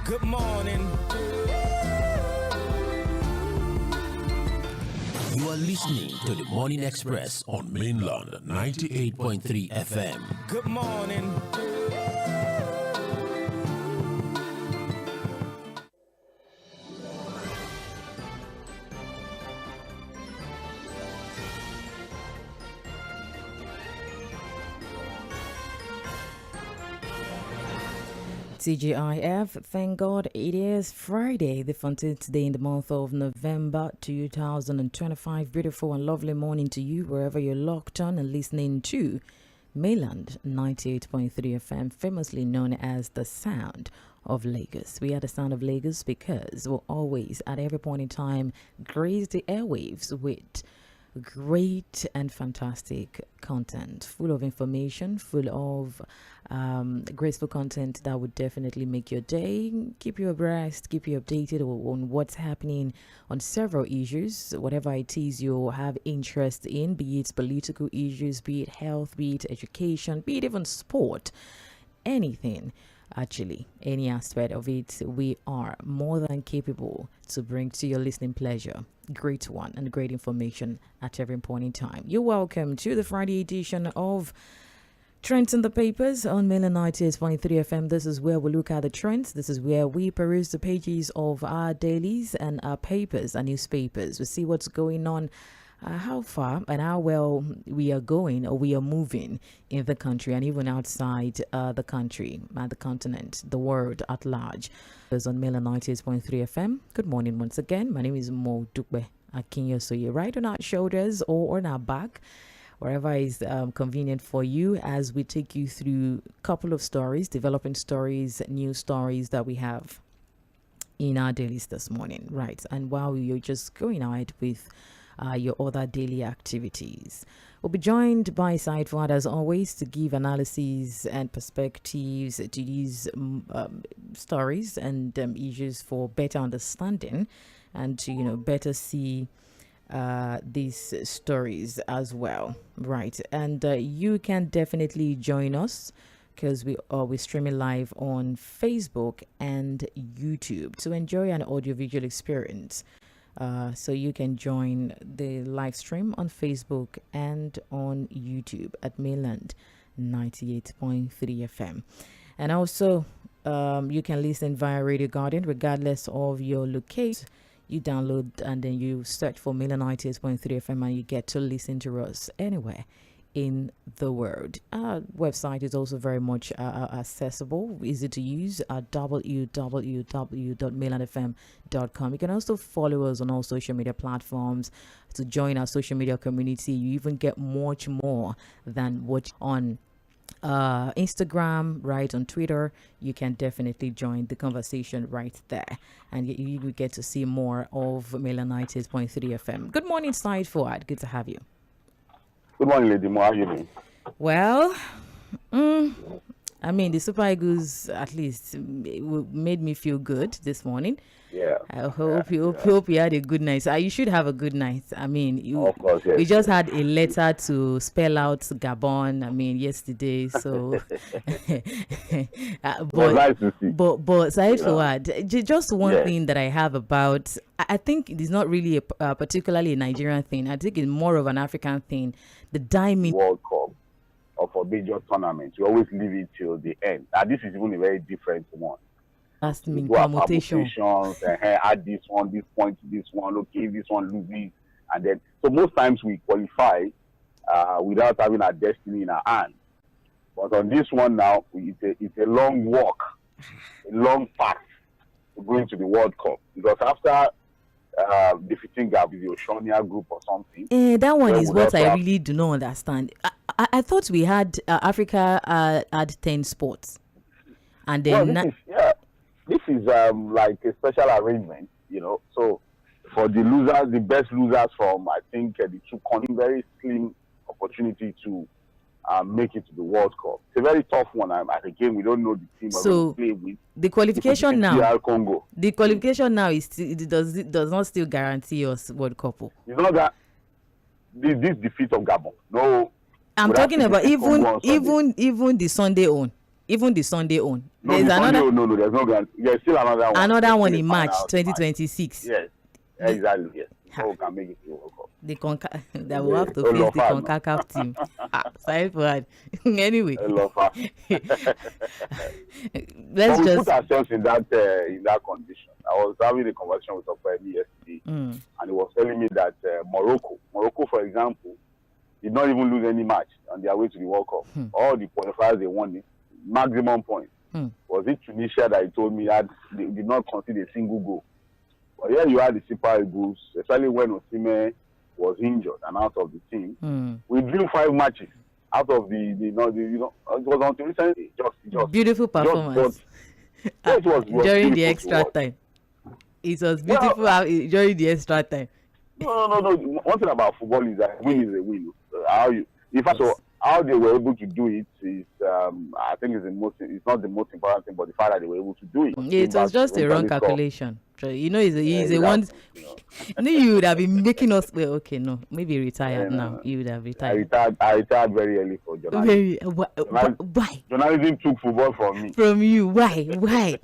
Good morning. You are listening to the Morning Express on Mainland 98.3 FM. Good morning. TGIF, thank God it is Friday, the 14th day in the month of November 2025. Beautiful and lovely morning to you wherever you're locked on and listening to Mainland 98.3 FM, famously known as the sound of Lagos. We are the sound of Lagos because we'll always, at every point in time, grace the airwaves with great and fantastic content, full of information, full of graceful content that would definitely make your day, keep you abreast, keep you updated on what's happening on several issues, whatever it is you have interest in, be it political issues, be it health, be it education, be it even sport, anything. Actually, any aspect of it, we are more than capable to bring to your listening pleasure great one and great information at every point in time. You're welcome to the Friday edition of Trends in the Papers on Mainland 98.3 FM. This is where we look at the trends. This is where we peruse the pages of our dailies and our papers, our newspapers. We see what's going on, how far and how well we are going or we are moving in the country and even outside the country, the continent, the world at large. It's on Mainland 98.3 FM. Good morning once again. My name is Tʀᴇ Psaln, right on our shoulders or on our back, wherever is convenient for you, as we take you through a couple of stories, developing stories, news stories that we have in our dailies this morning, right? And while you're just going ahead with your other daily activities, we'll be joined by Side Forward as always to give analyses and perspectives to these stories and issues for better understanding and to better see these stories as well, right? And you can definitely join us because we're streaming live on Facebook and YouTube to enjoy an audiovisual experience. So you can join the live stream on Facebook and on YouTube at Mainland 98.3 FM. And also, you can listen via Radio Garden regardless of your location. You download and then you search for Mainland 98.3 FM and you get to listen to us anywhere in the world. Our website is also very much accessible, easy to use at www.mainlandfm.com. You can also follow us on all social media platforms to join our social media community. You even get much more than what on Instagram, right, on Twitter. You can definitely join the conversation right there and you will get to see more of Mainland 98.3 FM. Good morning, Side Forward. Good to have you. Good morning, Lady Mo. How are you doing? Well, I mean, the Super Eagles at least made me feel good this morning. Yeah. I hope you had a good night. You should have a good night. I mean, of course, yes. We just had a letter to spell out Gabon. I mean, yesterday. So, nice to see. But Said Fawad, just one thing that I have about. I think it is not really a particularly a Nigerian thing. I think it's more of an African thing. The diamond World Cup or for major tournaments, we always leave it till the end. And this is even a very different one. That's mean permutations, add this one, this point to this one, okay, this one loses, and then so most times we qualify without having our destiny in our hands. But on this one now, it's a long walk, a long path to go into the World Cup, because after defeating the Oceania group or something, that one is what I really do not understand. I thought we had Africa had 10 sports, and then this is like a special arrangement, So for the losers, the best losers from, I think, the two countries, very slim opportunity to make it to the World Cup. It's a very tough one. Again, we don't know the team we're going to play with. The qualification now, Congo. The qualification now is it does not still guarantee us World Cup. It's not that this defeat of Gabon. No, I'm talking about even the Sunday on. even the Sunday own. No, There's another. No, there's no guarantee. There's still another one. Another one in March 2026. Yes, exactly. Yes, so we can make it to World Cup. The that will have to face the CONCACAF team. Side word. Anyway, let's just put ourselves in that condition. I was having a conversation with a friend yesterday, and he was telling me that Morocco, for example, did not even lose any match on their way to the World Cup. All the qualifiers they won it, maximum points. Was it Tunisia that he told me that they did not concede a single goal? But here you had the Super Eagles, especially when Osimhen was injured and out of the team. We drew 5 matches out of the it was until recently just beautiful performance. It was during the extra time. It was beautiful during the extra time. No. One thing about football is that win is a win. How they were able to do it is, I think, it's not the most important thing, but the fact that they were able to do it. It was just a wrong calculation. He's a one. You would have been making us. Well, okay, no, maybe retired now. You would have retired. I retired very early for journalism. Why? Journalism took football from me. From you? Why?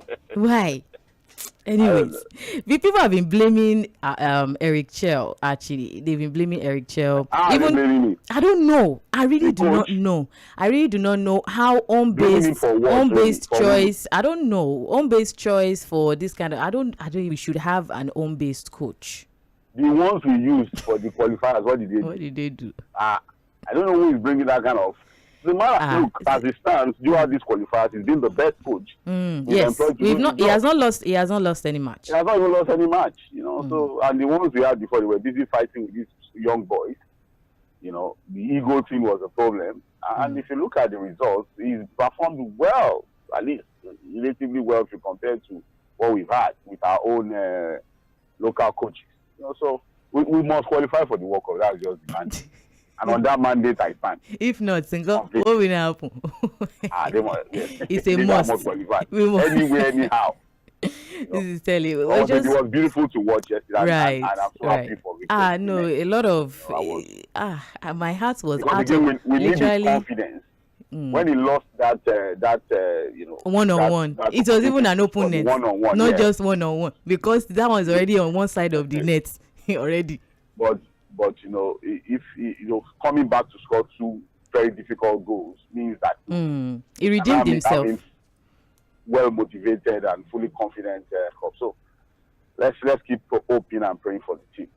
Anyways, people have been blaming Eric Chell. Actually, they've been blaming Eric Chell. Even blaming me. I don't know. I really do not know how home-based choice. I don't know home-based choice for this kind of. I don't. We should have an home-based coach. The ones we used for the qualifiers, what did they do? I don't know who is bringing that kind of. The man, look, as it stands, throughout these qualifiers, he's been the best coach. Yes, he has not lost any match. He has not even lost any match, So, and the ones we had before, they were busy fighting with these young boys. The ego thing was a problem. And if you look at the results, he's performed well, at least relatively well, if you compare to what we've had with our own local coaches. So we must qualify for the World Cup. That's just the mandate. And on that mandate, I stand. If not, what will happen? It's a must. Anyway, anyhow. This is telling you. It was beautiful to watch yesterday. Right. And I'm so happy for victory. No, a lot of. My heart was out of. We need his confidence. When he lost that one-on-one, it was even an opponent, not just one-on-one, because that one's already on one side of the net already. But if coming back to score 2 very difficult goals means that he redeemed himself. Well motivated and fully confident. So let's keep hoping and praying for the team.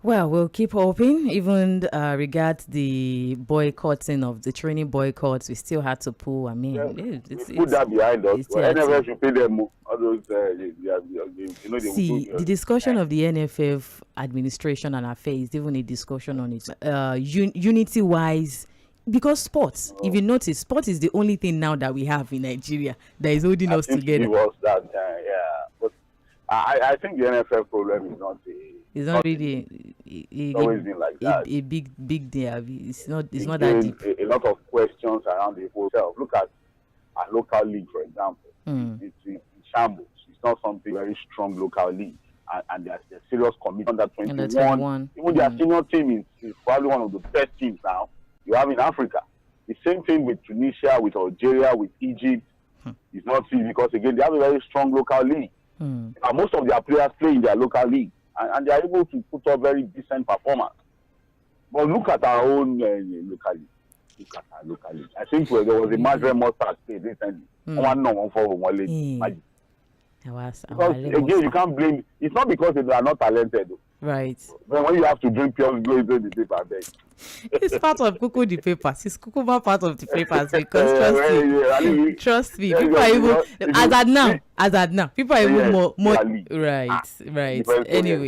Well, we'll keep hoping. Even regards the boycotting of the training boycotts, we still had to pull. I mean, put that behind us. NFF should pay them all those. The discussion of the NFF administration and affairs, even a discussion on it, unity-wise. Because sports, if you notice, sports is the only thing now that we have in Nigeria that is holding us together. It was that, but I think the NFF problem is not it's not really. It's always been like that. A big deal. It's not that deep. A lot of questions around the whole self. Look at our local league, for example. It's in shambles. It's not something very strong local league, and there's a serious commitment under 21. Even their senior team is probably one of the best teams now you have in Africa. The same thing with Tunisia, with Algeria, with Egypt. It's not easy because, again, they have a very strong local league. And most of their players play in their local league. And they are able to put up very decent performance. But look at our own local league. I think there was a match where Mustard played recently. Because, again, you can't blame. It's not because they are not talented, though. Right. But when you have to drink pure glory into the paper, then. It's part of the papers. It's part of the papers because trust me. People are even as at now. People are even more right. Anyway,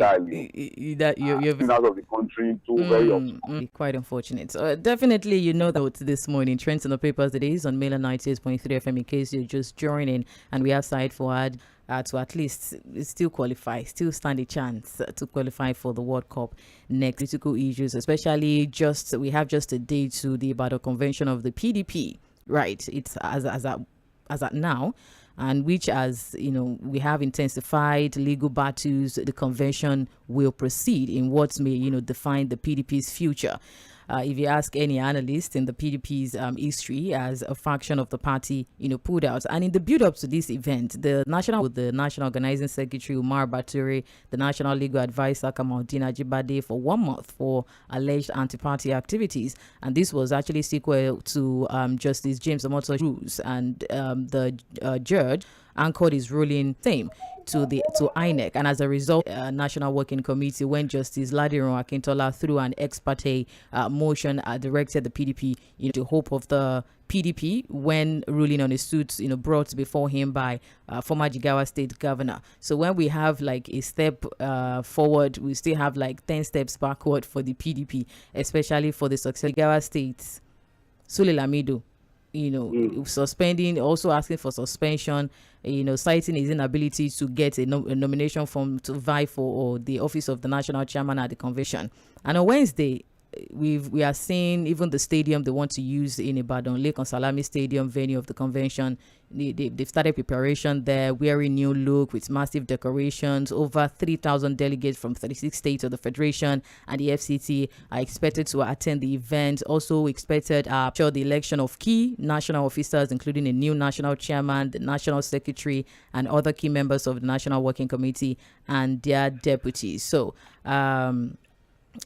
that you're out of the country too very often. Quite unfortunate. So definitely, that this morning trends in the papers today is on Mainland 98.3 FM. In case you're just joining, and we have side forward. To at least still still stand a chance to qualify for the World Cup next. Political issues, especially we have just a day to the Ibadan convention of the PDP, right? It's as at now, and which we have intensified legal battles. The convention will proceed in what may define the PDP's future. if you ask any analyst in the PDP's history as a faction of the party, pulled out. And in the build-up to this event, the National Organizing Secretary Umar Bature, the National Legal Advisor Kamaldeen Ajibade for 1 month for alleged anti-party activities. And this was actually sequel to Justice James Omoto's rules, and the judge anchored his ruling same to INEC, and as a result, National Working Committee, when Justice Ladiran Akintola through an ex parte motion directed the PDP into hope of the PDP when ruling on a suit brought before him by former Jigawa State Governor. So when we have like a step forward, we still have like 10 steps backward for the PDP, especially for the success Jigawa State. Sule Lamido, suspending, also asking for suspension, citing his inability to get a nomination to vie for the office of the national chairman at the convention. And on Wednesday, we are seeing even the stadium they want to use in Ibadan, Lake Salami Stadium, venue of the convention. They've started preparation there, wearing new look with massive decorations. Over 3,000 delegates from 36 states of the Federation and the FCT are expected to attend the event. Also expected the election of key national officers, including a new national chairman, the national secretary, and other key members of the National Working Committee and their deputies. So,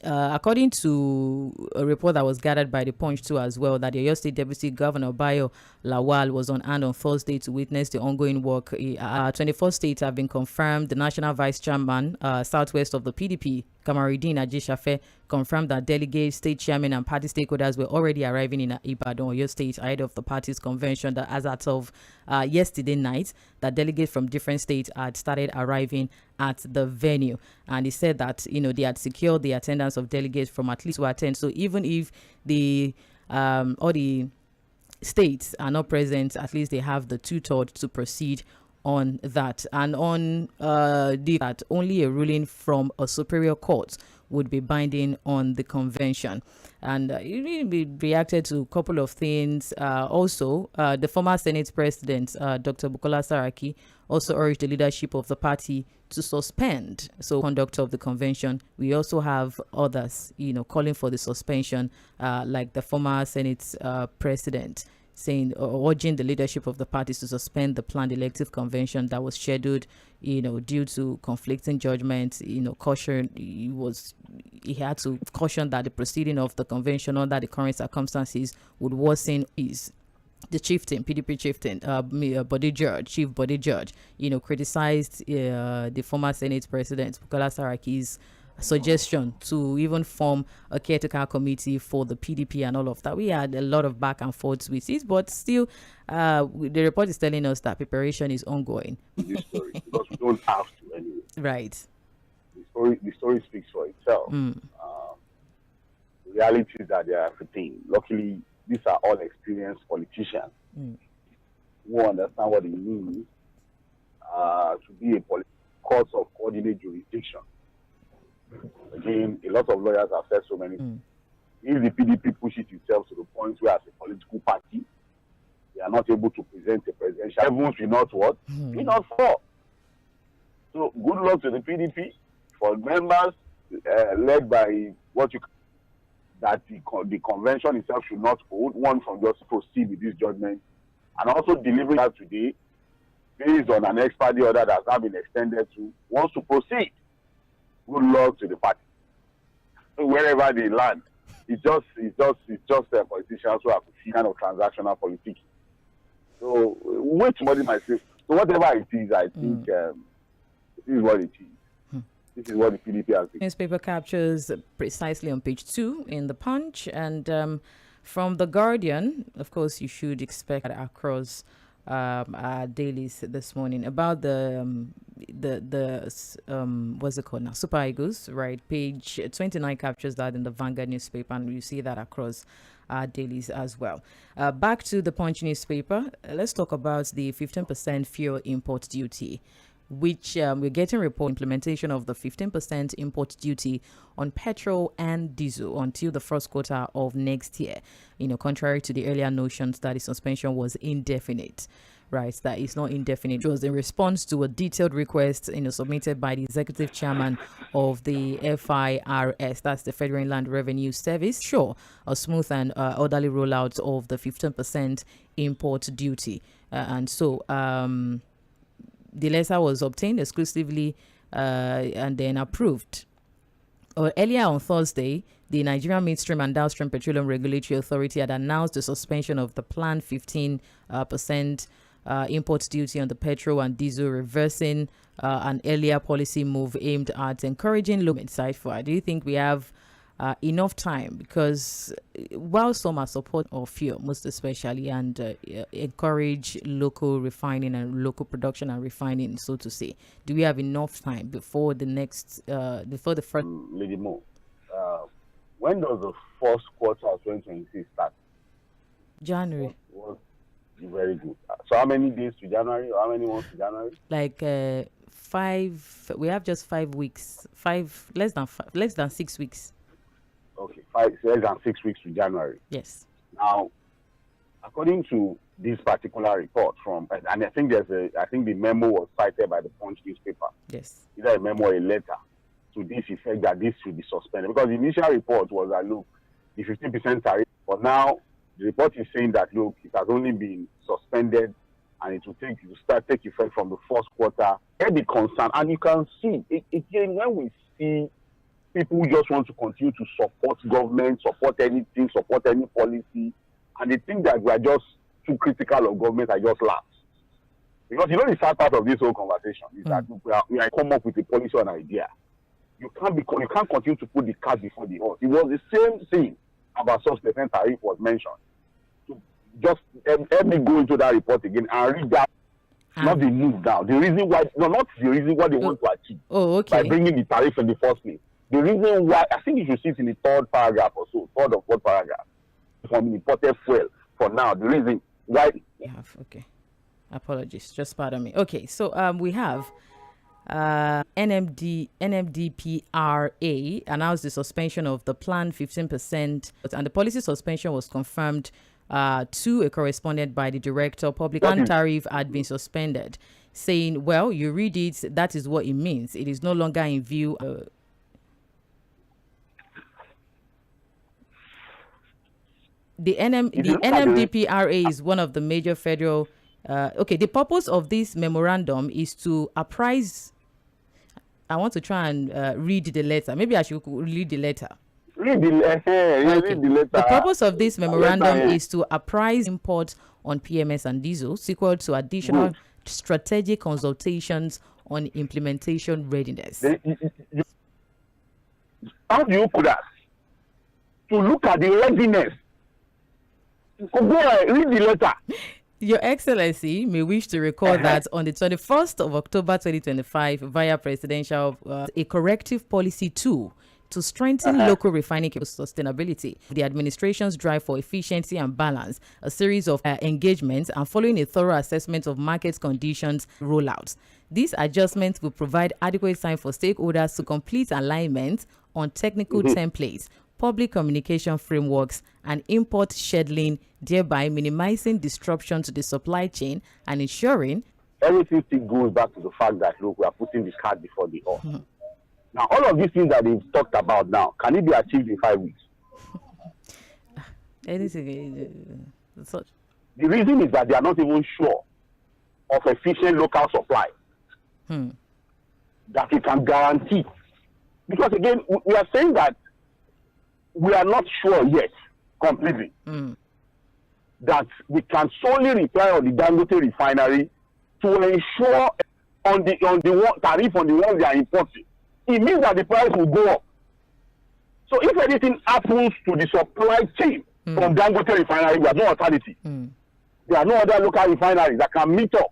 according to a report that was gathered by the Punch too as well, that the Oyo State Deputy Governor Bayo Lawal was on hand on Thursday to witness the ongoing work. 24 states have been confirmed. The National Vice Chairman, Southwest of the PDP, Kamaruddin Ajishafe, confirmed that delegates, state chairmen, and party stakeholders were already arriving in Ibadan, Oyo State, ahead of the party's convention. That as of yesterday night, that delegates from different states had started arriving at the venue, and he said that they had secured the attendance of delegates from at least to attend. So even if the all the states are not present, at least they have the 2/3 to proceed on that. And on that only a ruling from a superior court would be binding on the convention. And we reacted to a couple of things. Also, the former Senate President, Dr. Bukola Saraki, also urged the leadership of the party to suspend conduct of the convention. We also have others, calling for the suspension, like the former Senate President, saying, urging the leadership of the parties to suspend the planned elective convention that was scheduled, due to conflicting judgments. Caution, he had to caution that the proceeding of the convention under the current circumstances would worsen the chieftain, PDP chieftain, Chief Body Judge, criticized the former Senate President Bukola Saraki's suggestion to even form a caretaker committee for the PDP and all of that. We had a lot of back and forth with it, but still, the report is telling us that preparation is ongoing. This story, because we don't have to anyway. Right. The story speaks for itself. The reality is that they are 15. Luckily, these are all experienced politicians who understand what it means to be a court of coordinate jurisdiction. Again, a lot of lawyers have said so many things. If the PDP pushes itself to the point where, as a political party, they are not able to present a presidential, everyone will not what? Will not fall. So, good luck to the PDP for members led by that the convention itself should not hold. One from just proceed with this judgment, and also delivering that today, based on an ex parte order that has now been extended to, wants to proceed. Good luck to the party. So wherever they land, it's just politicians who have kind of transactional politics. So wait, somebody might say. So whatever it is, I think this is what it is. This is what the PDP has been. Newspaper captures precisely on page 2 in the Punch, and from the Guardian. Of course, you should expect across our dailies this morning about the what's it called now, Super Eagles, right? Page 29 captures that in the Vanguard newspaper, and you see that across our dailies as well. Back to the Punch newspaper, let's talk about the 15% fuel import duty, which we're getting report implementation of the 15% import duty on petrol and diesel until the first quarter of next year, contrary to the earlier notions that the suspension was indefinite. right, that is not indefinite. It was in response to a detailed request submitted by the executive chairman of the FIRS, that's the Federal Inland Revenue Service, sure, a smooth and orderly rollout of the 15% import duty. And so the letter was obtained exclusively and then approved. Earlier on Thursday, the Nigerian Midstream and Downstream Petroleum Regulatory Authority had announced the suspension of the planned 15% import duty on the petrol and diesel, reversing an earlier policy move aimed at encouraging local side for. Do you think we have enough time? Because while some are support of fuel, most especially, and encourage local refining and local production and refining, so to say, do we have enough time before the next, before the first? Lady Mo, when does the first quarter of 2026 start? January. Was very good. So how many days to January? Or how many months to January? Like 5. We have just 5 weeks. Less than 6 weeks. Okay, less than 6 weeks to January. Yes. Now, according to this particular report from, and I think the memo was cited by the Punch newspaper. Yes. Either a memo or a letter to this effect that this should be suspended. Because the initial report was that, look, the 15% tariff, but now the report is saying that, look, it has only been suspended and it will take effect from the first quarter. And the concern, and you can see, again, when we see people who just want to continue to support government, support anything, support any policy, and they think that we are just too critical of government, I just laugh. Because you know the sad part of this whole conversation is that we are come up with a policy or an idea. You can't continue to put the cart before the horse. It was the same thing about sub-percent tariff was mentioned. So just let me go into that report again and read that. Not the move now. The reason why, no, not the reason why they want to achieve. Oh, okay. By bringing the tariff in the first place. The reason why, I think you should see it in the third paragraph or so, third or fourth paragraph, from imported fuel. For now, the reason why. Okay. Apologies. Just pardon me. Okay, so we have NMDPRA announced the suspension of the planned 15%, and the policy suspension was confirmed to a correspondent by the director. Public tariff had been suspended, saying, well, you read it, that is what it means. It is no longer in view. The NMDPRA is one of the major federal. The purpose of this memorandum is to apprise. I want to try and read the letter. Maybe I should read the letter. Read the letter. The purpose of this memorandum is to apprise imports on PMS and diesel, sequel to additional strategic consultations on implementation readiness. How do you put that? To look at the readiness. Go ahead, read the letter. Your Excellency may wish to recall that on the 21st of October 2025, via presidential, a corrective policy tool to strengthen local refining sustainability, the administration's drive for efficiency and balance, a series of engagements, and following a thorough assessment of market conditions rollouts. These adjustments will provide adequate time for stakeholders to complete alignment on technical templates, public communication frameworks, and import scheduling, thereby minimizing disruption to the supply chain and ensuring everything still goes back to the fact that, look, we are putting the cart before the horse. Now, all of these things that they've talked about now, can it be achieved in 5 weeks? Anything. The reason is that they are not even sure of efficient local supply that we can guarantee. Because, again, we are saying that we are not sure yet completely that we can solely rely on the Dangote refinery to ensure on the tariff on the ones they are importing. It means that the price will go up. So if anything happens to the supply chain from Dangote refinery, we have no alternative. There are no other local refineries that can meet up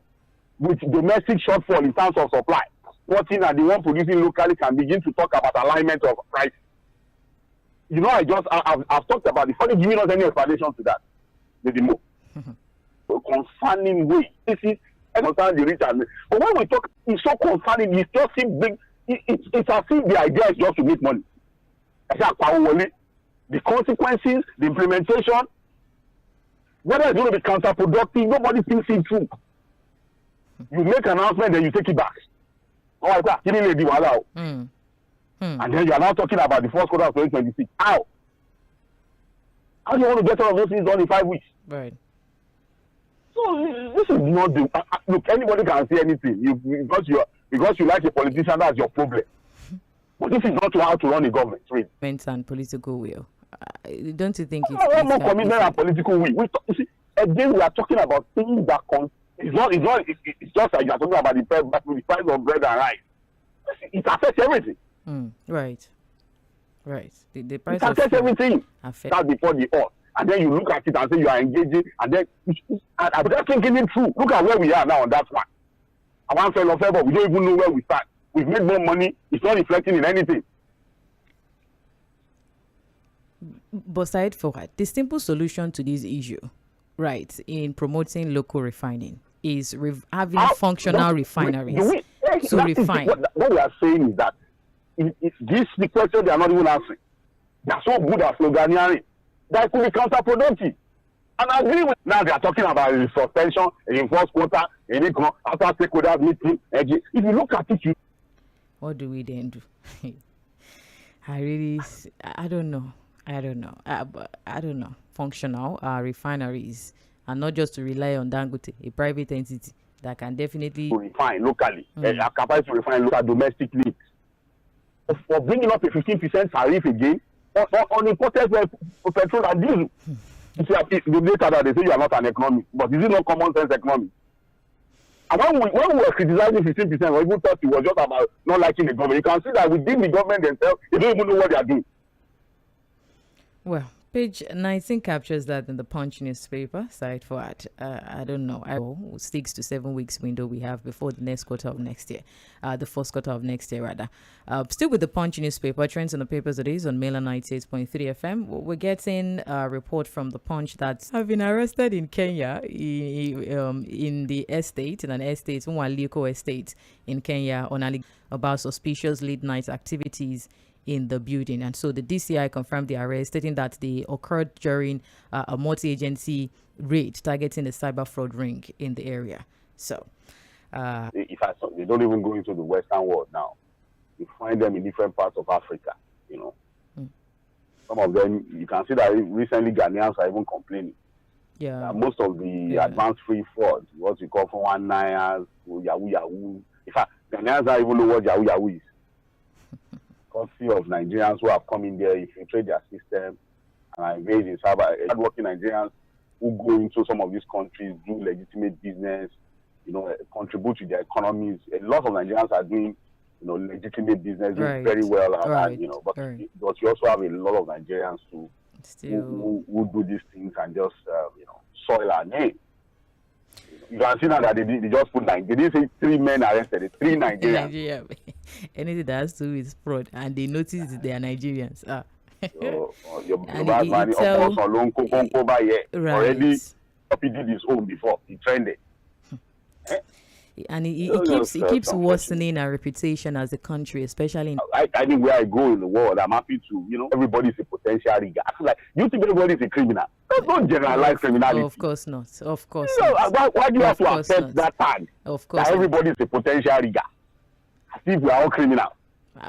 with domestic shortfall in terms of supply. What in and the one producing locally can begin to talk about alignment of price. You know, I've talked about it. Before giving us any explanation to that, maybe more. So concerning way. This is understand the reason. But when we talk, it's so concerning. It's just big. It's as if the idea is just to make money. The consequences, the implementation, whether it's going to be counterproductive, nobody thinks it through. You make an announcement, then you take it back. Oh, I got killing lady wala. And then you are now talking about the first quarter of 2026. How? How do you want to get all of those things done in 5 weeks? Right. So this is not the look. Anybody can say anything. Because you like a politician, that's your problem. But this is not how to run a government. Really. And political will. Don't you think it's more commitment and political will? Again, we are talking about things that it's just like you are talking about the price of bread and rice. It affects everything. Right. The price affects everything. That's before the earth. And then you look at it and say you are engaging, and then I'm just thinking it through. Look at where we are now on that one. I want ⴜ we don't even know where we start. We've made more money. It's not reflecting in anything. But aside for that, the simple solution to this issue, right, in promoting local refining is having functional refineries to refine. What we are saying is that the question they are not even answering. They are so good at sloganeering that it could be counterproductive. And I agree with now they are talking about the suspension in first quarter, after stakeholders meeting. If you look at it, what do we then do? I don't know. I don't know. Functional refineries, and not just to rely on Dangote, a private entity that can definitely refine locally, are capable to refine local domestic needs. For bringing up a 15% tariff again on imported petrol and diesel. You see, the data that they say you are not an economist, but is it not common sense economy? And when we were criticizing 15%, we even thought it was just about not liking the government. You can see that within the government themselves, they don't even know what they are doing. Well, page 19 captures that in the Punch newspaper. Side for that, I don't know. 6 to 7 weeks window we have before the next quarter of next year, the first quarter of next year rather. Still with the Punch newspaper, trends on the papers it is on Mainland 98.3 FM. We're getting a report from the Punch that have been arrested in Kenya in the estate, in an estate, Liko estate in Kenya, on about suspicious late night activities in the building. And so the DCI confirmed the arrest, stating that they occurred during a multi-agency raid targeting the cyber fraud ring in the area. So they don't even go into the Western world now. You find them in different parts of Africa, Some of them, you can see that recently Ghanaians are even complaining. Yeah. Most of the advanced free fraud, what we call 419ers, Yahoo. In fact, Ghanaians don't even know what Yahoo is. Courtesy of Nigerians who have come in there, infiltrate their system, and are engaged in cyber. Hardworking Nigerians who go into some of these countries, do legitimate business, contribute to their economies. A lot of Nigerians are doing, legitimate business, doing very well, but you also have a lot of Nigerians who do these things and just, soil our name. You can see now that they just put 9. They didn't say 3 men arrested, 3 Nigerians. Yeah. Anything that has to do with fraud, and they notice they are Nigerians. Already did his own before. He trended. And it keeps worsening our reputation as a country, especially in anywhere I go in the world. I'm happy to, everybody's a potential rigger. I feel like, you think everybody's a criminal? Don't generalize criminality. Of course not. Why do you have to accept that tag? Of course, that everybody's a potential rigger. As if we are all criminals.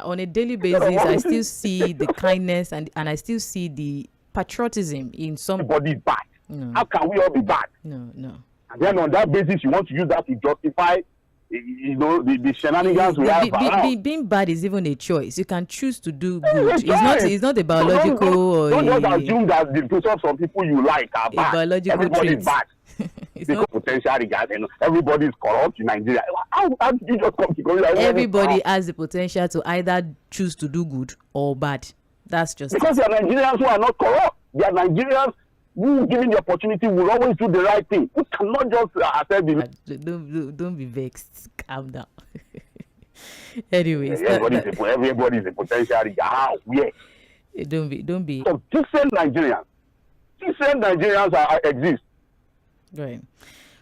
On a daily basis, I still see the kindness and I still see the patriotism in some. Everybody's bad. No. How can we all be bad? No. And then on that basis, you want to use that to justify, the shenanigans we have around. Being bad is even a choice. You can choose to do good. It's not a biological. Don't just assume that the some people you like are bad. Everybody's bad. Because potential regard, everybody's corrupt in Nigeria. How did you just come to Korea? Everybody has the potential to either choose to do good or bad. That's just because there are Nigerians who are not corrupt. There are Nigerians who, given the opportunity, will always do the right thing. We cannot just accept the. Don't be vexed. Calm down. Anyways, everybody's a potential regard. How? Where? Don't be. So different Nigerians exist. Right.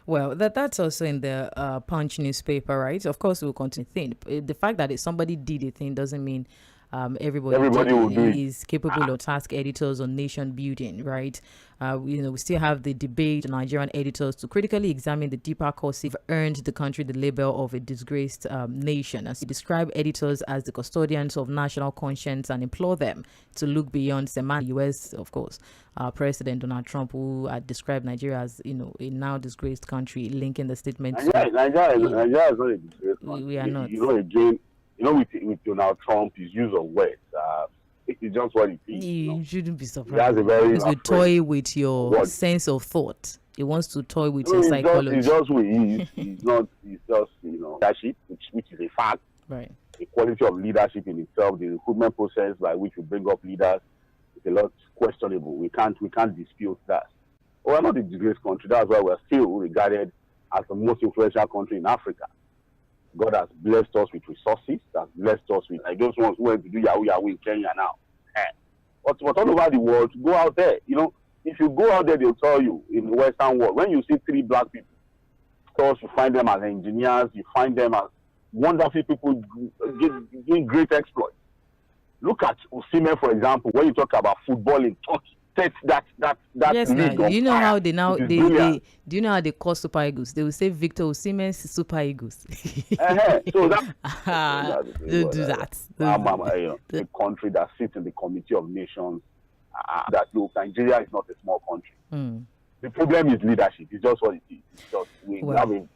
Well, that's also in the Punch newspaper, right? Of course, we'll continue to think. The fact that somebody did a thing doesn't mean everybody will do it. is capable of task editors on nation building, right? We still have the debate on Nigerian editors to critically examine the deeper causes that have earned the country the label of a disgraced nation. As he described editors as the custodians of national conscience and implore them to look beyond semantics. U.S., of course, President Donald Trump, who had described Nigeria as a now disgraced country, linking the statement Nigeria is not a disgraced country. We are not. With Donald Trump, his use of words, it's just what it is. You shouldn't be surprised. He has a very to toy with your sense of thought. He wants to toy with your psychology. It's just who he is. He's just leadership, which is a fact. Right. The quality of leadership in itself, the recruitment process by which we bring up leaders, is a lot questionable. We can't dispute that. But we're not a disgraced country. That's why we're still regarded as the most influential country in Africa. God has blessed us with resources, has blessed us with those ones who went to do Yahoo in Kenya now. But all over the world, go out there. If you go out there, they'll tell you in the Western world, when you see 3 black people, you find them as engineers, you find them as wonderful people doing great exploits. Look at Osimhen, for example, when you talk about football in Turkey. That yes, league. Do you know how they now do you know how they call Super Eagles? They will say Victor Osimhen's Super Eagles. So don't do that. A country that sits in the Committee of Nations. Nigeria is not a small country. The problem is leadership. It's just what it is. We have a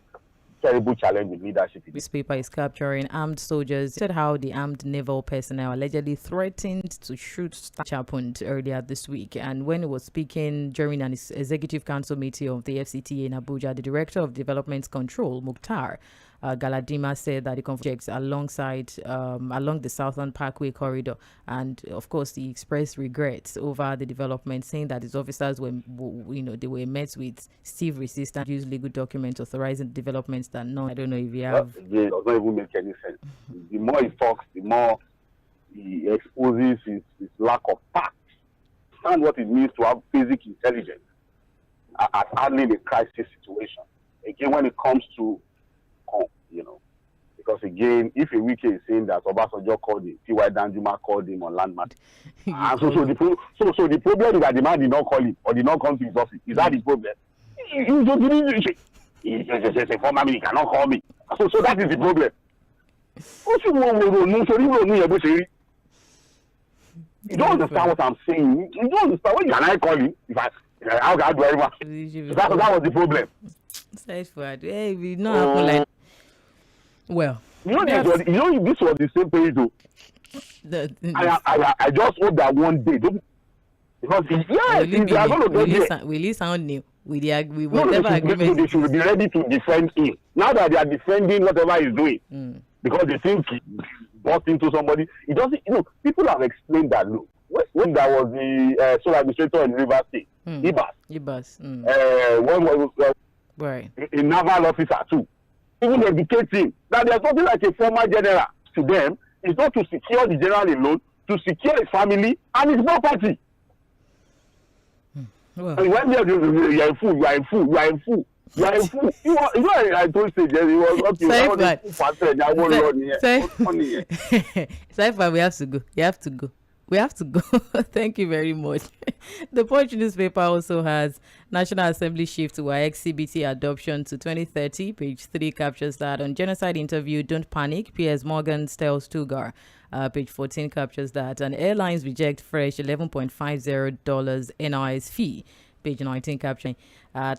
terrible challenge with leadership. This paper is capturing armed soldiers. Said how the armed naval personnel allegedly threatened to shoot, which happened earlier this week. And when he was speaking during an executive council meeting of the FCTA in Abuja, the director of development control, Mukhtar Galadima, said that the conflicts along the Southern Parkway corridor, and of course he expressed regrets over the development, saying that his officers were met with stiff resistance, use legal documents authorizing developments that I don't know if you have. It does not even make any sense. The more he talks, the more he exposes his lack of tact. Understand what it means to have basic intelligence at handling a crisis situation. Again, when it comes to because again, if a wiki is saying that Obasanjo called him, T.Y. Danjuma called him on landmark, and so the problem is that the man did not call him or did not come to his office. Is that the problem? He says, former minister cannot call me. So that is the problem. You don't understand what I'm saying. You don't understand. When can I call him? How can I do everything? That was the problem. Hey, we know like. Well, this was the same page though. I just hope that one day, because they are going to get there. Will it sound new? They should be ready to defend him. Now that they are defending whatever he's doing, because they think he bought into somebody. It doesn't. People have explained that. Look, when there was the sole administrator in Rivers State, Ibas. One was right. A naval officer too. Even educating that there's something like a former general to them is not to secure the general alone, to secure his family and his property. Well. And when you are a fool, you are a fool, you are a fool, you are a fool. I told you, he was not Saifa, we have to go. You have to go. We have to go. Thank you very much. The Punch newspaper also has National Assembly shift to CBT adoption to 2030. Page 3 captures that. On genocide interview, don't panic. Piers Morgan tells Tugar. Page 14 captures that. And airlines reject fresh $11.50 NIS fee. Page 19 capturing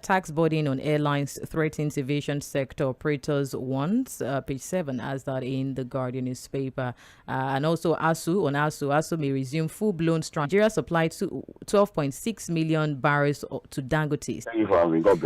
tax burden on airlines threatens aviation sector operators once. Page 7 has that in the Guardian newspaper. And also ASU may resume full-blown strike. Nigeria supplied 12.6 million barrels to Dangote. Thank you for having me. God bless.